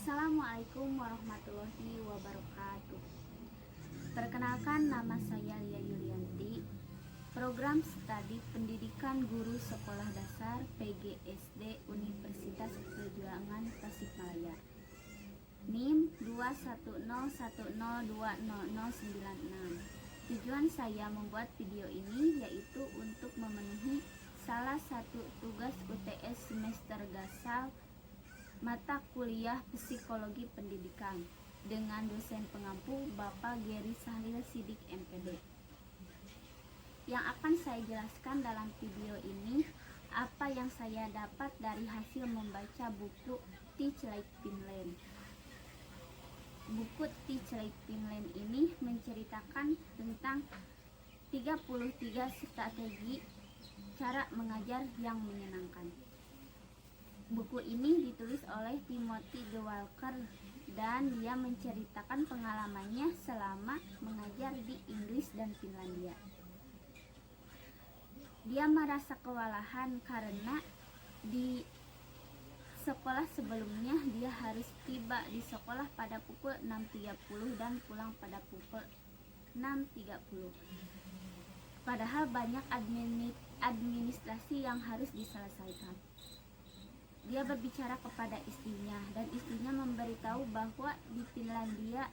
Assalamualaikum warahmatullahi wabarakatuh. Perkenalkan, nama saya Lia Yulianti, Program Studi Pendidikan Guru Sekolah Dasar PGSD Universitas Perjuangan Tasikmalaya. NIM 21010200096. Tujuan saya membuat video ini yaitu untuk memenuhi salah satu tugas UTS semester gasal mata kuliah Psikologi Pendidikan dengan dosen pengampu Bapak Geri Sahlil Sidik MPD. Yang akan saya jelaskan dalam video ini apa yang saya dapat dari hasil membaca buku Teach Like Finland. Buku Teach Like Finland ini menceritakan tentang 33 strategi cara mengajar yang menyenangkan. Buku ini ditulis oleh Timothy G. Walker dan dia menceritakan pengalamannya selama mengajar di Inggris dan Finlandia. Dia merasa kewalahan karena di sekolah sebelumnya dia harus tiba di sekolah pada pukul 6.30 dan pulang pada pukul 6.30. Padahal banyak administrasi yang harus diselesaikan. Dia berbicara kepada istrinya dan istrinya memberitahu bahwa di Finlandia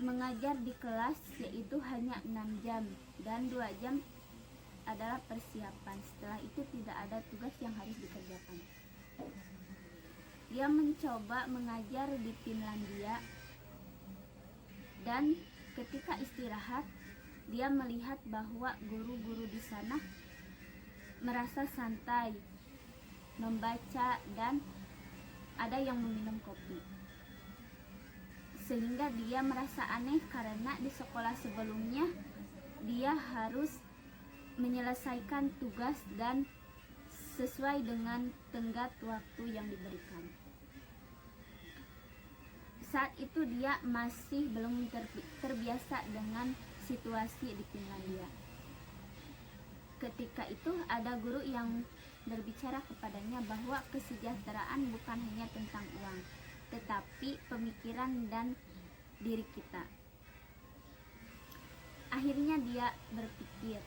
mengajar di kelas yaitu hanya 6 jam dan 2 jam adalah persiapan. Setelah itu tidak ada tugas yang harus dikerjakan. Dia mencoba mengajar di Finlandia dan ketika istirahat dia melihat bahwa guru-guru di sana merasa santai membaca dan ada yang meminum kopi, sehingga dia merasa aneh karena di sekolah sebelumnya dia harus menyelesaikan tugas dan sesuai dengan tenggat waktu yang diberikan. Saat itu dia masih belum terbiasa dengan situasi di Finlandia. Ketika itu ada guru yang berbicara kepadanya bahwa kesejahteraan bukan hanya tentang uang, tetapi pemikiran dan diri kita. Akhirnya dia berpikir,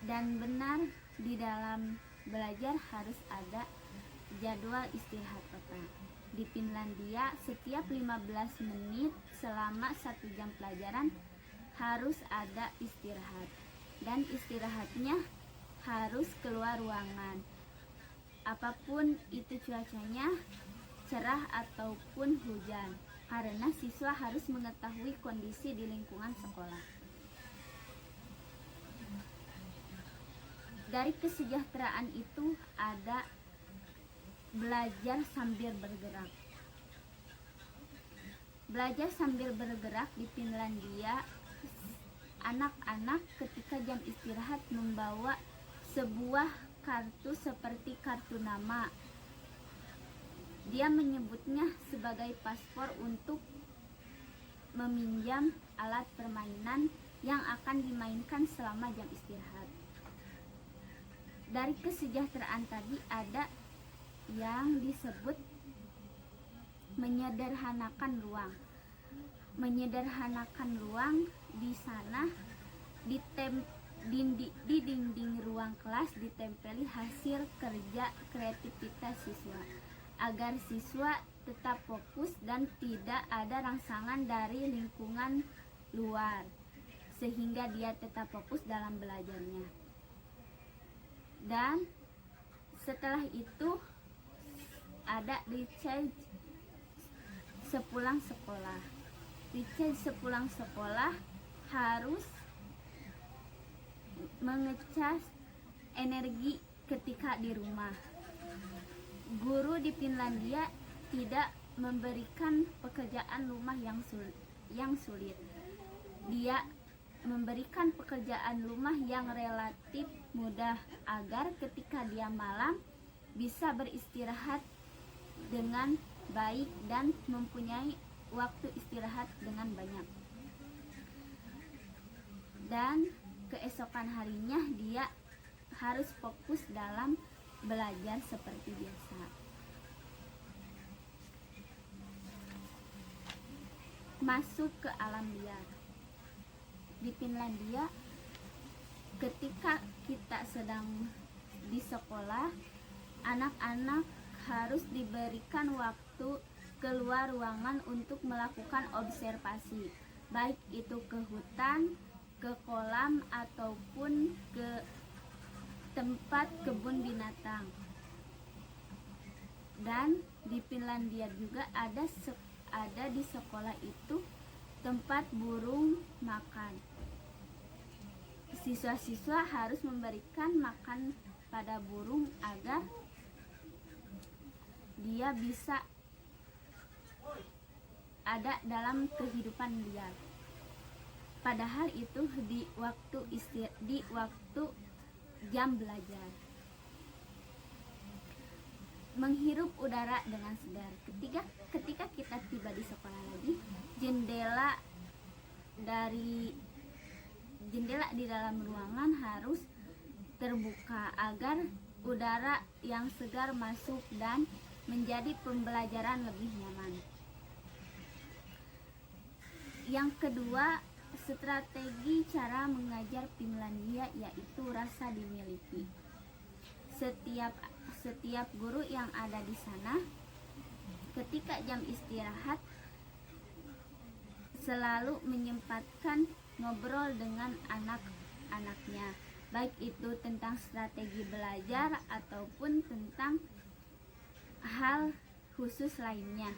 dan benar di dalam belajar harus ada jadwal istirahat total. Di Finlandia setiap 15 menit selama 1 jam pelajaran harus ada istirahat. Dan istirahatnya harus keluar ruangan. Apapun itu cuacanya, cerah ataupun hujan, karena siswa harus mengetahui kondisi di lingkungan sekolah. Dari kesejahteraan itu ada belajar sambil bergerak. Belajar sambil bergerak di Finlandia, anak-anak ketika jam istirahat membawa sebuah kartu seperti kartu nama. Dia menyebutnya sebagai paspor untuk meminjam alat permainan yang akan dimainkan selama jam istirahat. Dari kesejahteraan tadi ada yang disebut menyederhanakan ruang. Menyederhanakan ruang di sana di dinding ruang kelas ditempeli hasil kerja kreativitas siswa agar siswa tetap fokus dan tidak ada rangsangan dari lingkungan luar sehingga dia tetap fokus dalam belajarnya. Dan setelah itu ada recharge sepulang sekolah. Recharge sepulang sekolah harus mengecas energi ketika di rumah. Guru di Finlandia tidak memberikan pekerjaan rumah yang sulit. Dia memberikan pekerjaan rumah yang relatif mudah agar ketika dia malam bisa beristirahat dengan baik dan mempunyai waktu istirahat dengan banyak. Dan keesokan harinya dia harus fokus dalam belajar seperti biasa. masuk ke alam liar. Di Finlandia, ketika kita sedang di sekolah, anak-anak harus diberikan waktu keluar ruangan untuk melakukan observasi, baik itu ke hutan, ke kolam, ataupun ke tempat kebun binatang. Dan di Finlandia juga ada di sekolah itu tempat burung makan. Siswa-siswa harus memberikan makan pada burung agar dia bisa ada dalam kehidupan liar. Padahal itu di waktu jam belajar. Menghirup udara dengan segar. Ketika kita tiba di sekolah lagi, jendela di dalam ruangan harus terbuka agar udara yang segar masuk dan menjadi pembelajaran lebih nyaman. Yang kedua, strategi cara mengajar Finlandia yaitu rasa dimiliki. Setiap guru yang ada di sana ketika jam istirahat selalu menyempatkan ngobrol dengan anak-anaknya, baik itu tentang strategi belajar ataupun tentang hal khusus lainnya.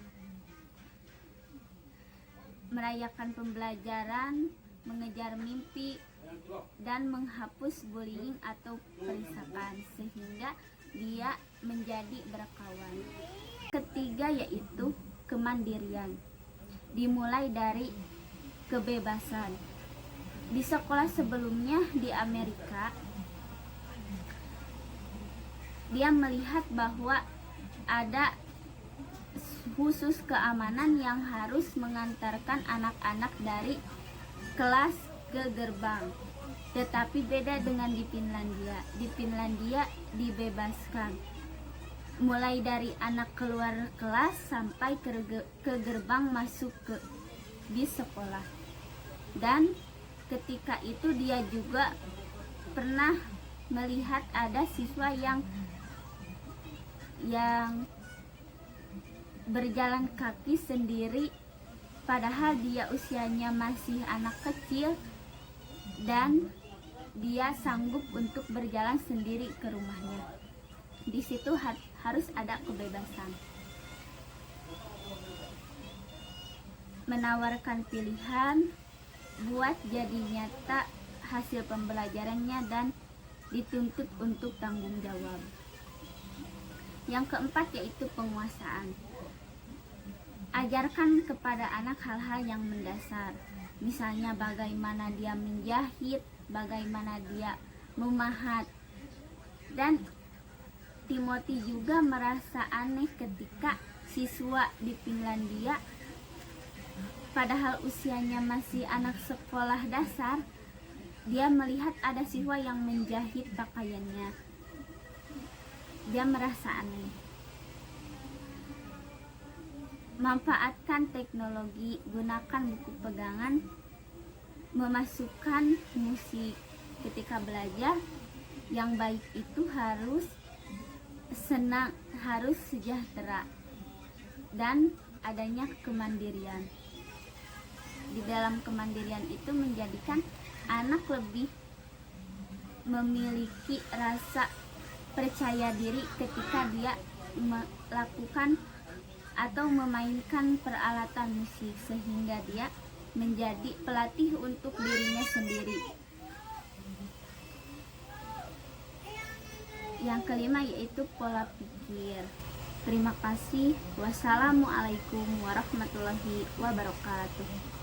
Merayakan pembelajaran, mengejar mimpi, dan menghapus bullying atau perisapan sehingga dia menjadi berkawan. Ketiga yaitu kemandirian. Dimulai dari kebebasan. Di sekolah sebelumnya di Amerika, dia melihat bahwa ada khusus keamanan yang harus mengantarkan anak-anak dari kelas ke gerbang. Tetapi beda dengan di Finlandia. Di Finlandia dibebaskan. Mulai dari anak keluar kelas sampai ke gerbang masuk di sekolah. Dan ketika itu dia juga pernah melihat ada siswa yang berjalan kaki sendiri padahal dia usianya masih anak kecil dan dia sanggup untuk berjalan sendiri ke rumahnya. Di situ harus ada kebebasan. Menawarkan pilihan, buat jadi nyata hasil pembelajarannya dan dituntut untuk tanggung jawab. Yang keempat yaitu penguasaan. Ajarkan kepada anak hal-hal yang mendasar. Misalnya bagaimana dia menjahit, bagaimana dia memahat. Dan Timothy juga merasa aneh ketika siswa di Finlandia padahal usianya masih anak sekolah dasar, dia melihat ada siswa yang menjahit pakaiannya. Dia merasa aneh. Manfaatkan teknologi, gunakan buku pegangan, memasukkan musik ketika belajar. Yang baik itu harus senang, harus sejahtera, dan adanya kemandirian. Di dalam kemandirian itu menjadikan anak lebih memiliki rasa percaya diri ketika dia melakukan atau memainkan peralatan musik sehingga dia menjadi pelatih untuk dirinya sendiri. Yang kelima yaitu pola pikir. Terima kasih. Wassalamualaikum warahmatullahi wabarakatuh.